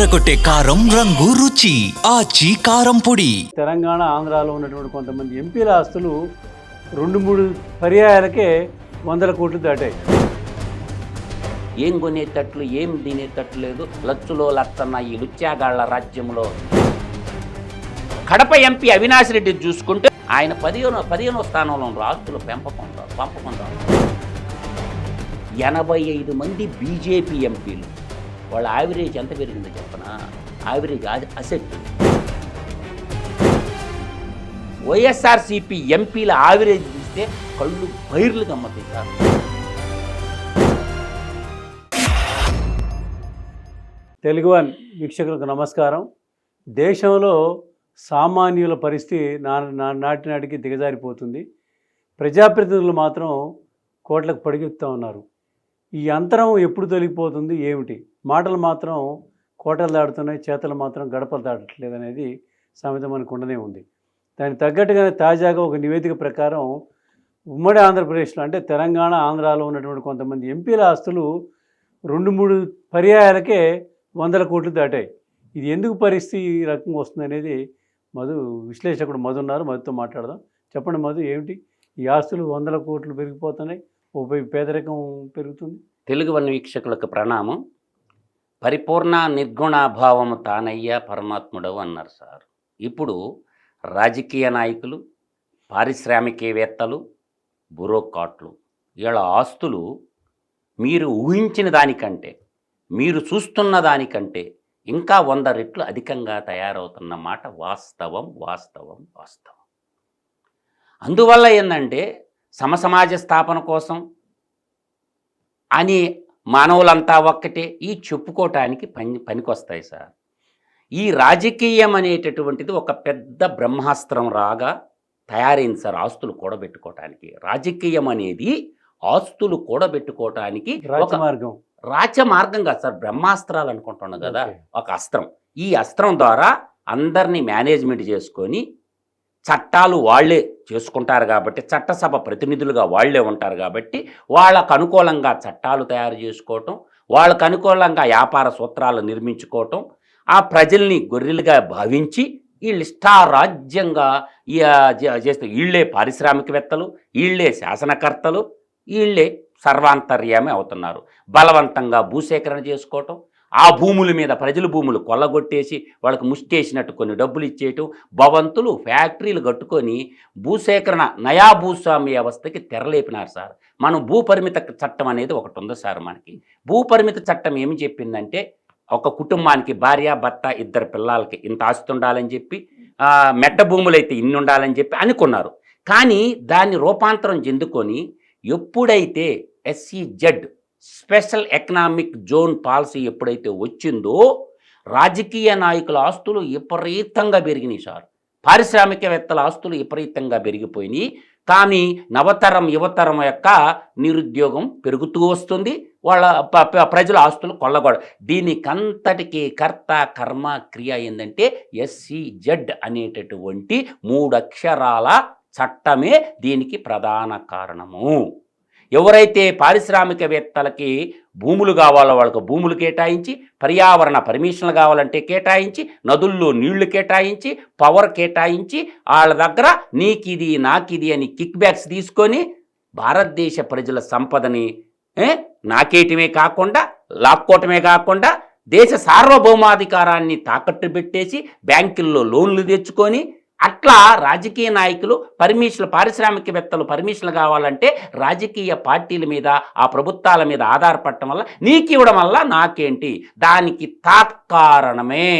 అదరకొట్టే కారం రంగు రుచి ఆచి కారం పొడి. తెలంగాణ ఆంధ్రాలో ఉన్నటువంటి కొంతమంది ఎంపీల ఆస్తులు 2-3 పర్యాయాలకే 100 కోట్లు దాటాయి. ఏం కొనేటట్లు ఏం తినేటట్లు లేదు. లచ్చులో లచ్చన్న ఈ లుచ్చాగాళ్ల రాజ్యంలో కడప ఎంపీ అవినాష్ రెడ్డి చూసుకుంటే ఆయన 15వ స్థానంలో ఆస్తులు పంపకుండా 85 మంది బీజేపీ ఎంపీలు. వాళ్ళ యావరేజ్ ఎంత పెరిగిందో చెప్పనా? Average asset. వైఎస్ఆర్సీపీ ఎంపీల యావరేజ్ చూస్తే కళ్ళు పైర్లు గమ్మతాయి సార్. తెలుగు వన్ వీక్షకులకు నమస్కారం. దేశంలో సామాన్యుల పరిస్థితి నాటి నాటికి దిగజారిపోతుంది. ప్రజాప్రతినిధులు మాత్రం కోట్లకు పడిగెత్తుతూ ఉన్నారు. ఈ అంతరం ఎప్పుడు తొలగిపోతుంది ఏమిటి? మాటలు మాత్రం కోటలు దాటుతున్నాయి, చేతలు మాత్రం గడపలు దాటట్లేదు అనేది సామెత మనకు ఉండనే ఉంది. దానికి తగ్గట్టుగానే తాజాగా ఒక నివేదిక ప్రకారం ఉమ్మడి ఆంధ్రప్రదేశ్లో అంటే తెలంగాణ ఆంధ్రాలో ఉన్నటువంటి కొంతమంది ఎంపీల ఆస్తులు 2-3 పర్యాయాలకే 100 కోట్లు దాటాయి. ఇది ఎందుకు పరిస్థితి ఈ రకంగా వస్తుంది అనేది విశ్లేషకుడు మధు ఉన్నారు. మధుతో మాట్లాడదాం. చెప్పండి మధు, ఏమిటి ఈ ఆస్తులు 100 కోట్లు పెరిగిపోతున్నాయి, పేదరికం పెరుగుతుంది? తెలుగు వన్ వీక్షకులకు ప్రణామం. పరిపూర్ణ నిర్గుణాభావము తానయ్య పరమాత్ముడవు అన్నారు సార్. ఇప్పుడు రాజకీయ నాయకులు, పారిశ్రామికవేత్తలు, బ్యూరోక్రాట్లు వీళ్ళ ఆస్తులు మీరు ఊహించిన దానికంటే, మీరు చూస్తున్న దానికంటే ఇంకా 100 రెట్లు అధికంగా తయారవుతున్న మాట వాస్తవం. అందువల్ల ఏంటంటే సమసమాజ స్థాపన కోసం అని మానవులంతా ఒక్కటే ఈ చెప్పుకోవటానికి పనికొస్తాయి సార్. ఈ రాజకీయం అనేటటువంటిది ఒక పెద్ద బ్రహ్మాస్త్రం రాగా తయారైంది సార్. ఆస్తులు కూడబెట్టుకోవటానికి రాజకీయం అనేది ఆస్తులు కూడబెట్టుకోవటానికి రాజమార్గం కాదు సార్, బ్రహ్మాస్త్రాలు అనుకుంటున్నాం కదా. ఒక అస్త్రం. ఈ అస్త్రం ద్వారా అందరినీ మేనేజ్మెంట్ చేసుకొని చట్టాలు వాళ్లే చేసుకుంటారు కాబట్టి, చట్టసభ ప్రతినిధులుగా వాళ్లే ఉంటారు కాబట్టి వాళ్ళకు అనుకూలంగా చట్టాలు తయారు చేసుకోవటం, వాళ్ళకు అనుకూలంగా వ్యాపార సూత్రాలు నిర్మించుకోవటం, ఆ ప్రజల్ని గొర్రెలుగా భావించి వీళ్ళు ఇష్టారాజ్యంగా చేస్తే వీళ్ళే పారిశ్రామికవేత్తలు, వీళ్ళే శాసనకర్తలు, వీళ్ళే సర్వాంతర్యామి అవుతున్నారు. బలవంతంగా భూసేకరణ చేసుకోవటం, ఆ భూముల మీద ప్రజల భూములు కొల్లగొట్టేసి వాళ్ళకి ముష్టేసినట్టు కొన్ని డబ్బులు ఇచ్చేయటం, భవంతులు ఫ్యాక్టరీలు కట్టుకొని భూసేకరణ నయా భూస్వామ్య వ్యవస్థకి తెరలేపినారు సార్. మనం భూపరిమిత చట్టం అనేది ఒకటి ఉంది సార్. మనకి భూపరిమిత చట్టం ఏమి చెప్పిందంటే ఒక కుటుంబానికి భార్య భర్త 2 పిల్లలకి ఇంత ఆస్తి ఉండాలని చెప్పి, మెట్ట భూములు అయితే ఇన్ని ఉండాలని చెప్పి అనుకున్నారు. కానీ దాన్ని రూపాంతరం చెందుకొని ఎప్పుడైతే SEZ special economic zone policy ఎప్పుడైతే వచ్చిందో రాజకీయ నాయకుల ఆస్తులు విపరీతంగా పెరిగినాయి సార్. పారిశ్రామికవేత్తల ఆస్తులు విపరీతంగా పెరిగిపోయినాయి. కానీ నవతరం యువతరం యొక్క నిరుద్యోగం పెరుగుతూ వస్తుంది. వాళ్ళ ప్రజల ఆస్తులు కొల్లగొడ. దీనికంతటికీ కర్త కర్మ క్రియ ఏంటంటే SEZ అనేటటువంటి 3 అక్షరాల చట్టమే దీనికి ప్రధాన కారణము. ఎవరైతే పారిశ్రామికవేత్తలకి భూములు కావాలో వాళ్ళకు భూములు కేటాయించి, పర్యావరణ పర్మిషన్లు కావాలంటే కేటాయించి, నదుల్లో నీళ్లు కేటాయించి, పవర్ కేటాయించి, వాళ్ళ దగ్గర నీకిది నాకిది అని కిక్ బ్యాక్స్ తీసుకొని భారతదేశ ప్రజల సంపదని నాకేయటమే కాకుండా, లాక్కోవటమే కాకుండా దేశ సార్వభౌమాధికారాన్ని తాకట్టు పెట్టేసి బ్యాంకుల్లో లోన్లు తెచ్చుకొని, అట్లా రాజకీయ నాయకులు పారిశ్రామికవేత్తలు పర్మిషన్లు కావాలంటే రాజకీయ పార్టీల మీద, ఆ ప్రభుత్వాల మీద ఆధారపడటం వల్ల నీకు ఇవ్వడం వల్ల నాకేంటి, దానికి తాత్కారణమే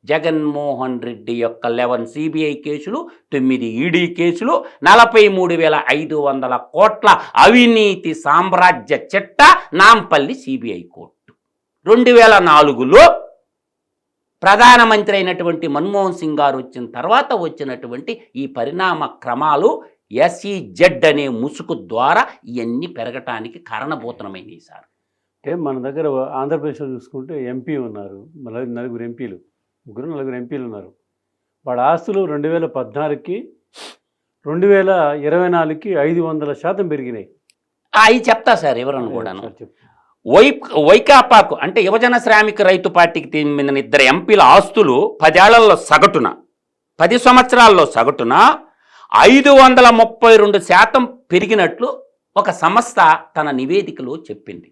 జగన్మోహన్ రెడ్డి యొక్క 11 CBI కేసులు, 9 ED కేసులు, 43,500 కోట్ల అవినీతి సామ్రాజ్య చిట్ట నాంపల్లి CBI కోర్టు. 2004లో ప్రధానమంత్రి అయినటువంటి మన్మోహన్ సింగ్ గారు వచ్చిన తర్వాత వచ్చినటువంటి ఈ పరిణామ క్రమాలు SEZ అనే ముసుగు ద్వారా ఇవన్నీ పెరగటానికి కారణభూతమైనవి సార్. అంటే మన దగ్గర ఆంధ్రప్రదేశ్లో చూసుకుంటే ఎంపీ ఉన్నారు, 4 ఎంపీలు, 4 ఎంపీలు ఉన్నారు. వాళ్ళ ఆస్తులు 2014కి 2024కి 500% పెరిగినాయి. అవి చెప్తా సార్ ఎవరని కూడాను. వైకాపాకు అంటే యువజన శ్రామిక రైతు పార్టీకి చెందిన ఇద్దరు ఎంపీల ఆస్తులు 10 ఏళ్లలో సగటున 10 సంవత్సరాల్లో సగటున 532% పెరిగినట్లు ఒక సంస్థ తన నివేదికలో చెప్పింది.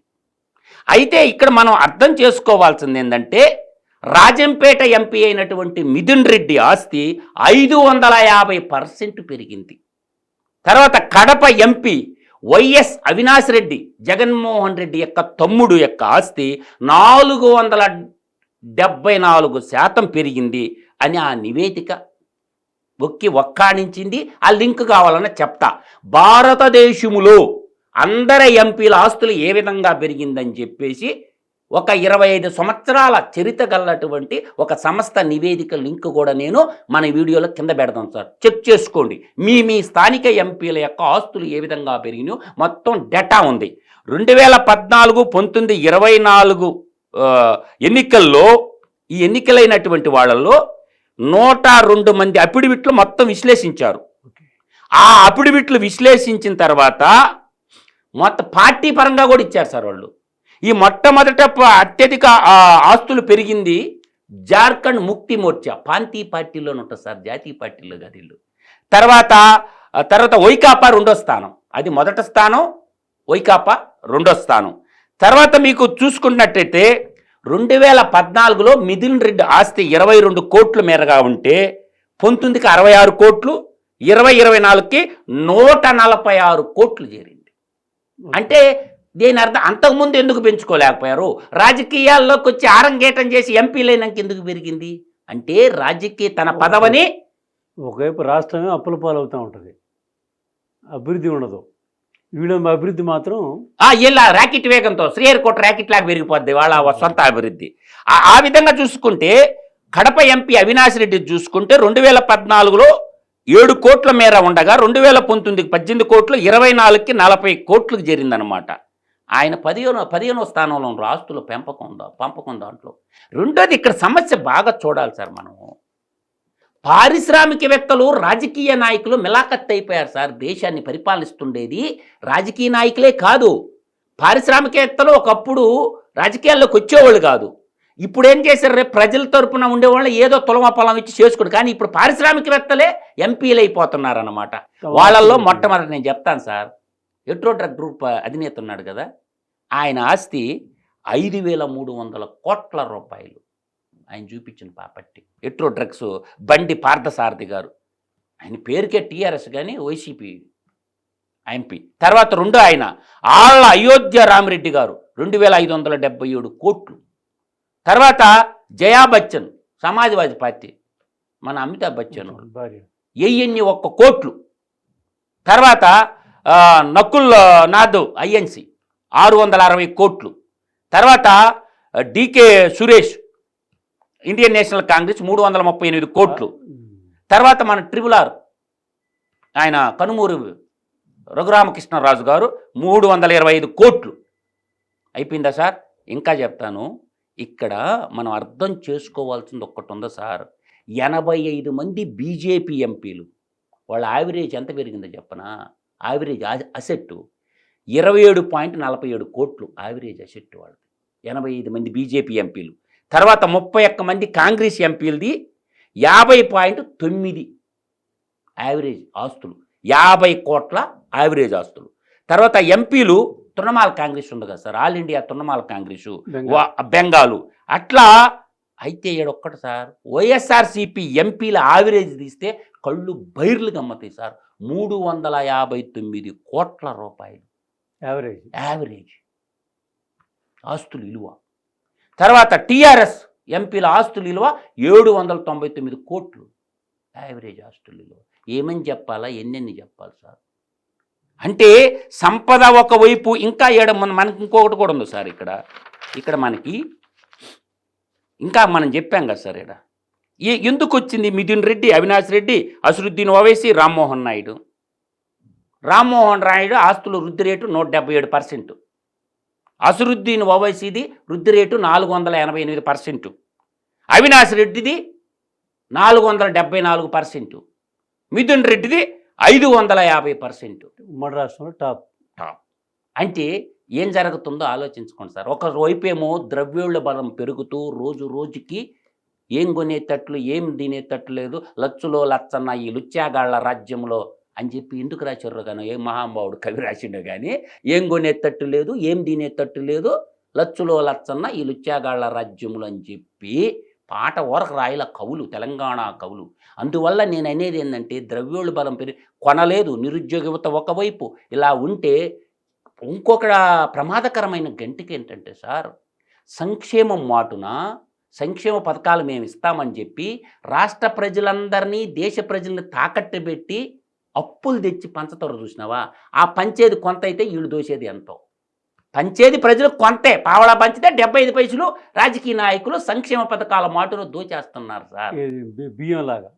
అయితే ఇక్కడ మనం అర్థం చేసుకోవాల్సింది ఏంటంటే రాజంపేట ఎంపీ అయినటువంటి మిథున్ రెడ్డి ఆస్తి 550% పెరిగింది. తర్వాత కడప ఎంపీ వైఎస్ అవినాష్ రెడ్డి జగన్మోహన్ రెడ్డి యొక్క తమ్ముడు యొక్క ఆస్తి 474% పెరిగింది అని ఆ నివేదిక ఒక్కాణించింది. ఆ లింక్ కావాలని చెప్తా. భారతదేశములో అందరి ఎంపీల ఆస్తులు ఏ విధంగా పెరిగిందని చెప్పేసి ఒక 25 సంవత్సరాల చరిత్ర గలటువంటి ఒక సంస్థ నివేదిక లింక్ కూడా నేను మన వీడియోలో కింద పెడతాం సార్, చెక్ చేసుకోండి. మీ స్థానిక ఎంపీల యొక్క ఆస్తులు ఏ విధంగా పెరిగినాయో మొత్తం డేటా ఉంది. 2014, 19, 24 ఎన్నికల్లో ఈ ఎన్నికలైనటువంటి వాళ్ళల్లో 102 మంది అఫిడవిట్లు మొత్తం విశ్లేషించారు. ఆ అఫిడవిట్లు విశ్లేషించిన తర్వాత మొత్తం పార్టీ పరంగా కూడా ఇచ్చారు సార్ వాళ్ళు. ఈ మొట్టమొదట అత్యధిక ఆస్తులు పెరిగింది జార్ఖండ్ ముక్తి మోర్చా ప్రాంతీయ పార్టీలోనే ఉంటుంది సార్, జాతీయ పార్టీలో కాదు వీళ్ళు. తర్వాత వైకాపా 2వ స్థానం, అది మొదట స్థానం, వైకాపా 2వ స్థానం. తర్వాత మీకు చూసుకున్నట్టయితే 2014లో మిథున్ రెడ్డి ఆస్తి 22 కోట్ల మేరగా ఉంటే 19కి 66 కోట్లు, 2024కి 146 కోట్లు చేరింది. అంటే దీని అర్థం అంతకుముందు ఎందుకు పెంచుకోలేకపోయారు? రాజకీయాల్లోకి వచ్చి ఆరంగేటం చేసి ఎంపీలైనాక ఎందుకు పెరిగింది అంటే రాజకీయ తన పదవిని ఒకవైపు రాష్ట్రమే అప్పుల పాలవుతూ ఉంటుంది, అభివృద్ధి ఉండదు. వీళ్ళ అభివృద్ధి మాత్రం ఇలా ర్యాకెట్ వేగంతో శ్రీహరికోట ర్యాకెట్ లాగా పెరిగిపోద్ది వాళ్ళ సొంత అభివృద్ధి. ఆ విధంగా చూసుకుంటే కడప ఎంపీ అవినాష్ రెడ్డి చూసుకుంటే 2014లో 7 కోట్ల మేర ఉండగా 2019కి 18 కోట్లు, 24కి 40 కోట్లకు చేరిందనమాట. ఆయన 15వ స్థానంలో ఆస్తుల పంపకం దాంట్లో. రెండోది ఇక్కడ సమస్య బాగా చూడాలి సార్ మనం. పారిశ్రామికవేత్తలు రాజకీయ నాయకులు మిలాఖత్ అయిపోయారు సార్. దేశాన్ని పరిపాలిస్తుండేది రాజకీయ నాయకులే కాదు, పారిశ్రామికవేత్తలు ఒకప్పుడు రాజకీయాల్లోకి వచ్చేవాళ్ళు కాదు. ఇప్పుడు ఏం చేశారు, రేపు ప్రజల తరపున ఉండేవాళ్ళు ఏదో తులమ పొలం ఇచ్చి చేసుకోండి. కానీ ఇప్పుడు పారిశ్రామికవేత్తలే ఎంపీలు అయిపోతున్నారన్నమాట. వాళ్ళల్లో మొట్టమొదటి నేను చెప్తాను సార్, ఎట్రో డ్రగ్ గ్రూప్ అధినేత ఉన్నాడు కదా, ఆయన ఆస్తి 5,300 కోట్ల రూపాయలు. ఆయన చూపించిన ప్రాపర్టీ ఎట్రో డ్రగ్స్ బండి పార్థసారథి గారు, ఆయన పేరుకే టీఆర్ఎస్ కానీ వైసీపీ ఎంపీ. తర్వాత రెండో ఆయన ఆళ్ళ అయోధ్య రామిరెడ్డి గారు 2,577 కోట్లు. తర్వాత జయా బచ్చన్ సమాజ్వాదీ పార్టీ మన అమితాబ్ బచ్చన్ 1 కోట్లు. తర్వాత నకుల్ నాథ్ ఐఎన్సి 660 కోట్లు. తర్వాత డికే సురేష్ ఇండియన్ నేషనల్ కాంగ్రెస్ 338 కోట్లు. తర్వాత మన RRR ఆయన కనుమూరు రఘురామకృష్ణరాజు గారు 325 కోట్లు. అయిపోయిందా సార్? ఇంకా చెప్తాను. ఇక్కడ మనం అర్థం చేసుకోవాల్సింది ఒక్కటి ఉందా సార్, 85 మంది బీజేపీ ఎంపీలు, వాళ్ళ యావరేజ్ ఎంత పెరిగిందో చెప్పనా? యావరేజ్ అసెట్ 27.47 కోట్లు యావరేజ్ అసెట్ వాళ్ళది, 85 మంది బీజేపీ ఎంపీలు. తర్వాత 31 మంది కాంగ్రెస్ ఎంపీలది 50.9 యావరేజ్ ఆస్తులు, 50 కోట్ల యావరేజ్ ఆస్తులు. తర్వాత ఎంపీలు తృణమాల కాంగ్రెస్ ఉంది కదా sir, all India Trinamool Congress Bengal అట్లా. అయితే ఏడొక్కటి సార్, వైఎస్ఆర్సీపీ ఎంపీల యావరేజ్ తీస్తే కళ్ళు బైర్లు గమ్మతాయి సార్, 359 కోట్ల రూపాయలు యావరేజ్ ఆస్తులు విలువ. తర్వాత టీఆర్ఎస్ ఎంపీల ఆస్తుల విలువ 799 కోట్లు యావరేజ్ ఆస్తుల విలువ. ఏమని చెప్పాలా, ఎన్నెన్ని చెప్పాలి సార్? అంటే సంపద ఒకవైపు, ఇంకా మనకి ఇంకొకటి కూడా ఉంది సార్. ఇక్కడ మనకి ఇంకా మనం చెప్పాం కదా సార్, ఇక్కడ ఎందుకు వచ్చింది మిథున్ రెడ్డి, అవినాష్ రెడ్డి, అసరుద్దీన్ ఓవైసీ, రామ్మోహన్ నాయుడు ఆస్తులు వృద్ధి రేటు 177%, అసరుద్దీన్ ఓవైసీది వృద్ధి రేటు 488%, అవినాష్ రెడ్డిది 474%, మిథున్ రెడ్డిది 550%. ఉమ్మడి రాష్ట్రంలో టాప్. అంటే ఏం జరుగుతుందో ఆలోచించుకోండి సార్. ఒక వైపేమో ద్రవ్యోళ్ళ బలం పెరుగుతూ రోజు రోజుకి ఏం కొనేటట్లు ఏం తినేటట్లు లేదు, లచ్చులో లచ్చన్న ఈ లుచ్చాగాళ్ల రాజ్యంలో అని చెప్పి ఎందుకు రాశారు కానీ ఏ మహానుభావుడు కవి రాసిండో కానీ ఏం కొనేటట్టు లేదు, ఏం తినేటట్టు లేదు, లచ్చులో లచ్చన్న ఈ లుచ్చాగాళ్ల రాజ్యములు అని చెప్పి పాట ఓరకు రాయల కవులు, తెలంగాణ కవులు. అందువల్ల నేను అనేది ఏంటంటే ద్రవ్యోళ్ళ బలం పెరిగి కొనలేదు, నిరుద్యోగ యువత ఒకవైపు ఇలా ఉంటే ఇంకొక ప్రమాదకరమైన గంటికి ఏంటంటే సార్, సంక్షేమం మాటున సంక్షేమ పథకాలు మేము ఇస్తామని చెప్పి రాష్ట్ర ప్రజలందరినీ దేశ ప్రజల్ని తాకట్టు పెట్టి అప్పులు తెచ్చి పంచతోర చూసినావా, ఆ పంచేది కొంత అయితే వీళ్ళు దోసేది ఎంతో. పంచేది ప్రజలకు కొంతే, పావలా పంచితే 75 పైసలు రాజకీయ నాయకులు సంక్షేమ పథకాల మాటును దోచేస్తున్నారు సార్. బియ్యం లాగా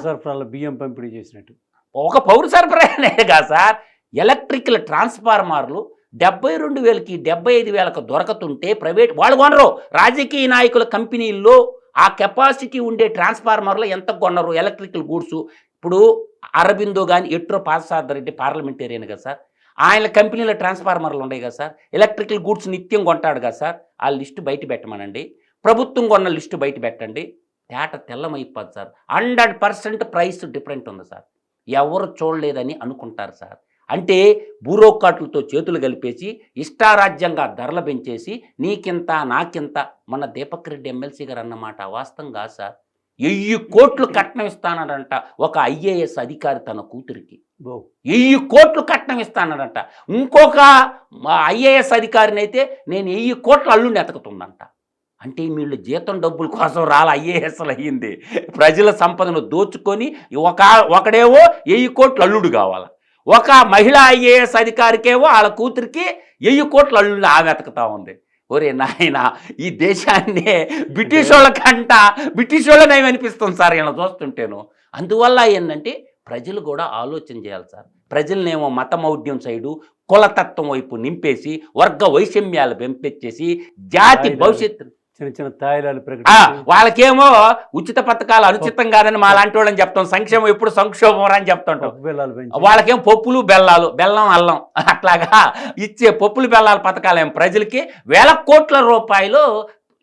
సరఫరాలో బియ్యం పంపిణీ చేసినట్టు. ఒక పౌర సరఫరానేగా సార్. ఎలక్ట్రికల్ ట్రాన్స్ఫార్మర్లు 72,000కి 75,000కు దొరకతుంటే ప్రైవేట్ వాళ్ళు కొనరు. రాజకీయ నాయకుల కంపెనీల్లో ఆ కెపాసిటీ ఉండే ట్రాన్స్ఫార్మర్లు ఎంత కొనరు ఎలక్ట్రికల్ గూడ్స్. ఇప్పుడు అరబిందో కానీ ఎట్రో పార్సాదరెడ్డి పార్లమెంటేరియన్ కదా సార్, ఆయన కంపెనీలో ట్రాన్స్ఫార్మర్లు ఉన్నాయి కదా సార్, ఎలక్ట్రికల్ గూడ్స్ నిత్యం కొంటాడు కదా సార్. ఆ లిస్టు బయట పెట్టమనండి, ప్రభుత్వం కొన్న లిస్టు బయట పెట్టండి, తేట తెల్లమైపోద్ది సార్. 100% ప్రైస్ డిఫరెంట్ ఉంది సార్. ఎవరు చూడలేదని అనుకుంటారు సార్. అంటే బ్యూరోక్రాట్లతో చేతులు కలిపేసి ఇష్టారాజ్యంగా ధరలు పెంచేసి నీకింత నాకింత. మన దీపక్ రెడ్డి ఎమ్మెల్సీ గారు అన్నమాట వాస్తవం కాదు సార్. 1000 కోట్లు కట్నం ఇస్తానడంట ఒక IAS అధికారి తన కూతురికి. 1000 కోట్లు కట్నం ఇస్తానడంట. ఇంకొక IAS అధికారిని అయితే నేను 1000 కోట్ల అల్లుడిని ఎతకుతుందంట. అంటే వీళ్ళు జీతం డబ్బుల కోసం రాల IASలు అయ్యింది. ప్రజల సంపదను దోచుకొని ఒకడేవో 1000 కోట్ల అల్లుడు కావాలి, ఒక మహిళా IAS అధికారికేవో వాళ్ళ కూతురికి 1000 కోట్ల అల్లుడిని ఆమె ఎతకుతా ఉంది. ఒరే నాయన, ఈ దేశాన్ని బ్రిటిష్ వాళ్ళనే అనిపిస్తుంది సార్ ఇలా చూస్తుంటేను. అందువల్ల ఏంటంటే ప్రజలు కూడా ఆలోచన చేయాలి సార్. ప్రజలనేమో మతమౌఢ్యం సైడు కులతత్వం వైపు నింపేసి వర్గ వైషమ్యాలు పెంపెచ్చేసి జాతి భవిష్యత్తు చిన్న చిన్న తాయిలాలు వాళ్ళకేమో ఉచిత పథకాలు అనుచితం కాదని మా లాంటి వాళ్ళని చెప్తాం, సంక్షేమం ఎప్పుడు సంక్షోభం అని చెప్తుంటాం. వాళ్ళకేమో పప్పులు బెల్లాలు, బెల్లం అల్లం అట్లాగా ఇచ్చే పప్పులు బెల్లాల పథకాలు ఏం ప్రజలకి 1000 కోట్ల రూపాయలు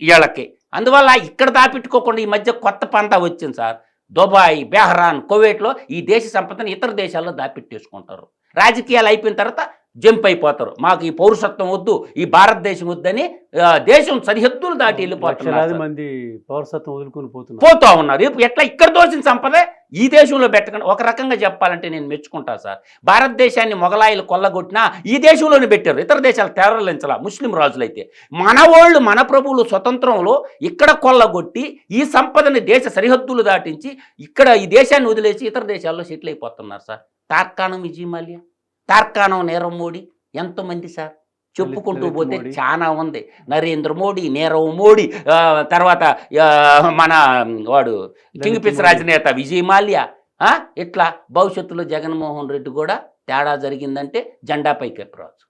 వీళ్ళకి. అందువల్ల ఇక్కడ దాపెట్టుకోకుండా ఈ మధ్య కొత్త పంట వచ్చింది సార్. దుబాయ్, బెహ్రాన్, కువైట్లో ఈ దేశ సంపదను ఇతర దేశాల్లో దాపెట్టేసుకుంటారు. రాజకీయాలు అయిపోయిన తర్వాత జంప్ అయిపోతారు. మాకు ఈ పౌరసత్వం వద్దు, ఈ భారతదేశం వద్దని దేశం సరిహద్దులు దాటి వెళ్ళిపోతున్నారు. మంది పౌరసత్వం వదులుకొని పోతా ఉన్నారు. ఎట్లా ఇక్కడ దోచిన సంపద ఈ దేశంలో పెట్టకుండా. ఒక రకంగా చెప్పాలంటే నేను మెచ్చుకుంటా సార్. భారతదేశాన్ని మొగలాయిలు కొల్లగొట్టినా ఈ దేశంలోనే పెట్టారు, ఇతర దేశాలు తెరలించాల. ముస్లిం రాజులైతే మన వాళ్ళు మన ప్రభువులు స్వతంత్రంలో ఇక్కడ కొల్లగొట్టి ఈ సంపదని దేశ సరిహద్దులు దాటించి ఇక్కడ ఈ దేశాన్ని వదిలేసి ఇతర దేశాల్లో సెటిల్ అయిపోతున్నారు సార్. తార్కాణం విజయ్ మాల్యా, తార్కాణం నీరవ్ మోడీ, ఎంతోమంది సార్ చెప్పుకుంటూ పోతే చాలా ఉంది. నరేంద్ర మోడీ, నీరవ్ మోడీ, తర్వాత మన వాడు కింగ్ పిస్ రాజనేత విజయ్ మాల్యా. ఇట్లా భవిష్యత్తులో జగన్మోహన్ రెడ్డి కూడా తేడా జరిగిందంటే జెండాపైకి ఎక్కరాజు.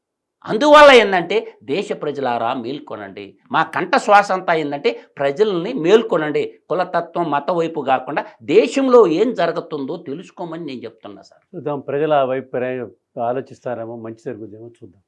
అందువల్ల ఏంటంటే దేశ ప్రజలారా మేల్కొనండి. మా కంఠ శ్వాస అంతా ఏంటంటే ప్రజల్ని మేల్కొనండి. కులతత్వం మత వైపు కాకుండా దేశంలో ఏం జరుగుతుందో తెలుసుకోమని నేను చెప్తున్నా సార్. ప్రజల వైపు ఆలోచిస్తారేమో, మంచి జరుగుతుందేమో చూద్దాం.